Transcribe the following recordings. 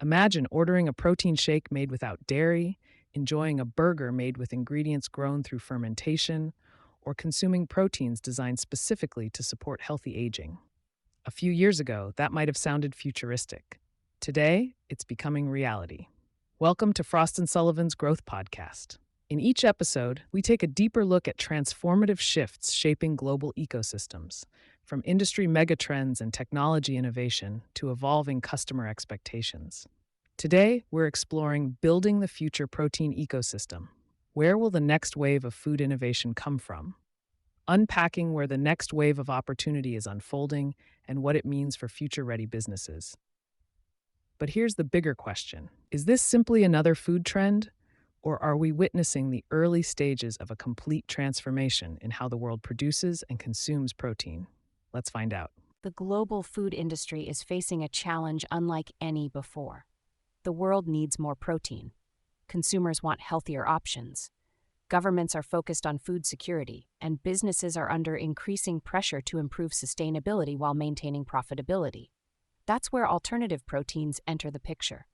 Imagine ordering a protein shake made without dairy, enjoying a burger made with ingredients grown through fermentation, or consuming proteins designed specifically to support healthy aging. A few years ago, that might have sounded futuristic. Today, it's becoming reality. Welcome to Frost and Sullivan's Growth Podcast. In each episode, we take a deeper look at transformative shifts shaping global ecosystems, from industry megatrends and technology innovation to evolving customer expectations. Today, we're exploring building the future protein ecosystem. Where will the next wave of food innovation come from? Unpacking where the next wave of opportunity is unfolding and what it means for future-ready businesses. But here's the bigger question. Is this simply another food trend? Or are we witnessing the early stages of a complete transformation in how the world produces and consumes protein? Let's find out. The global food industry is facing a challenge unlike any before. The world needs more protein. Consumers want healthier options. Governments are focused on food security, and businesses are under increasing pressure to improve sustainability while maintaining profitability. That's where alternative proteins enter the picture.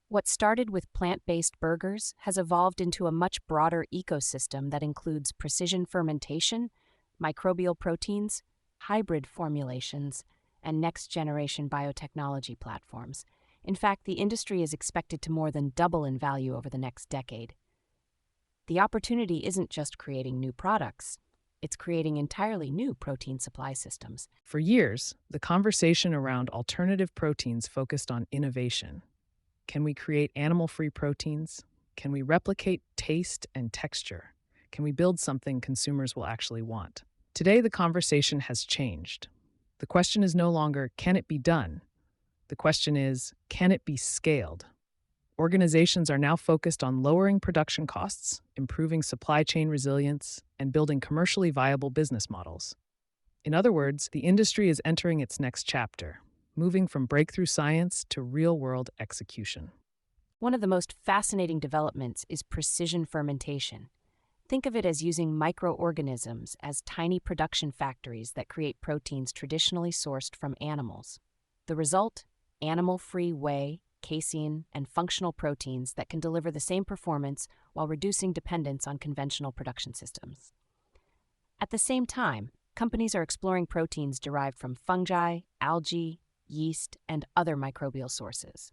What started with plant-based burgers has evolved into a much broader ecosystem that includes precision fermentation, microbial proteins, hybrid formulations, and next-generation biotechnology platforms. In fact, the industry is expected to more than double in value over the next decade. The opportunity isn't just creating new products, it's creating entirely new protein supply systems. For years, the conversation around alternative proteins focused on innovation. Can we create animal-free proteins? Can we replicate taste and texture? Can we build something consumers will actually want? Today, the conversation has changed. The question is no longer, can it be done? The question is, can it be scaled? Organizations are now focused on lowering production costs, improving supply chain resilience, and building commercially viable business models. In other words, the industry is entering its next chapter, moving from breakthrough science to real-world execution. One of the most fascinating developments is precision fermentation. Think of it as using microorganisms as tiny production factories that create proteins traditionally sourced from animals. The result? Animal-free whey, casein, and functional proteins that can deliver the same performance while reducing dependence on conventional production systems. At the same time, companies are exploring proteins derived from fungi, algae, yeast, and other microbial sources.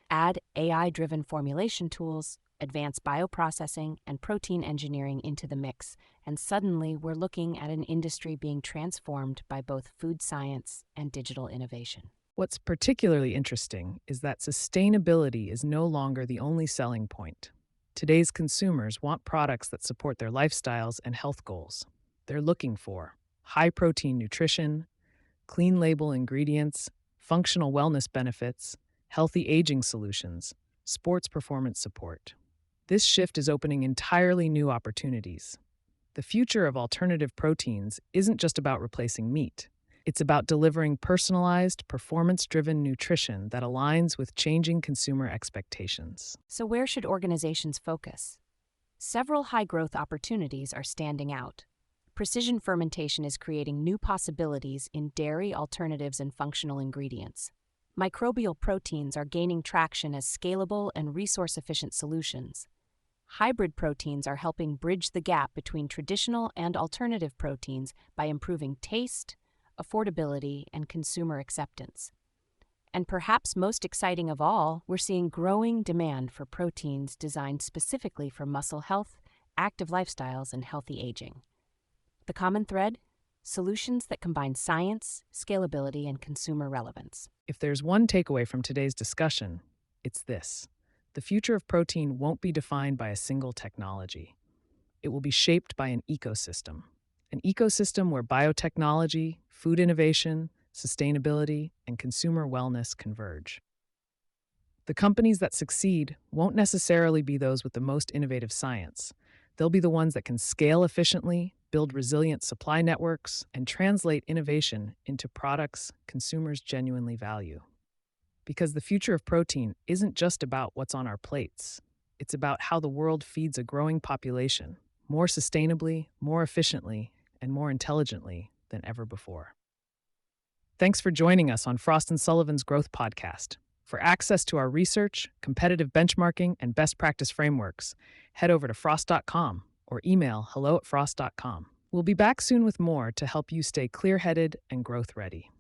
Add AI-driven formulation tools, advanced bioprocessing, and protein engineering into the mix, and suddenly we're looking at an industry being transformed by both food science and digital innovation. What's particularly interesting is that sustainability is no longer the only selling point. Today's consumers want products that support their lifestyles and health goals. They're looking for high-protein nutrition, clean label ingredients, functional wellness benefits, healthy aging solutions, sports performance support. This shift is opening entirely new opportunities. The future of alternative proteins isn't just about replacing meat. It's about delivering personalized, performance-driven nutrition that aligns with changing consumer expectations. So where should organizations focus? Several high-growth opportunities are standing out. Precision fermentation is creating new possibilities in dairy alternatives and functional ingredients. Microbial proteins are gaining traction as scalable and resource-efficient solutions. Hybrid proteins are helping bridge the gap between traditional and alternative proteins by improving taste, affordability, and consumer acceptance. And perhaps most exciting of all, we're seeing growing demand for proteins designed specifically for muscle health, active lifestyles, and healthy aging. The common thread? Solutions that combine science, scalability, and consumer relevance. If there's one takeaway from today's discussion, it's this. The future of protein won't be defined by a single technology. It will be shaped by an ecosystem where biotechnology, food innovation, sustainability, and consumer wellness converge. The companies that succeed won't necessarily be those with the most innovative science. They'll be the ones that can scale efficiently, build resilient supply networks, and translate innovation into products consumers genuinely value. Because the future of protein isn't just about what's on our plates. It's about how the world feeds a growing population, more sustainably, more efficiently, and more intelligently than ever before. Thanks for joining us on Frost and Sullivan's Growth Podcast. For access to our research, competitive benchmarking, and best practice frameworks, head over to frost.com or email hello@frost.com. We'll be back soon with more to help you stay clear headed and growth ready.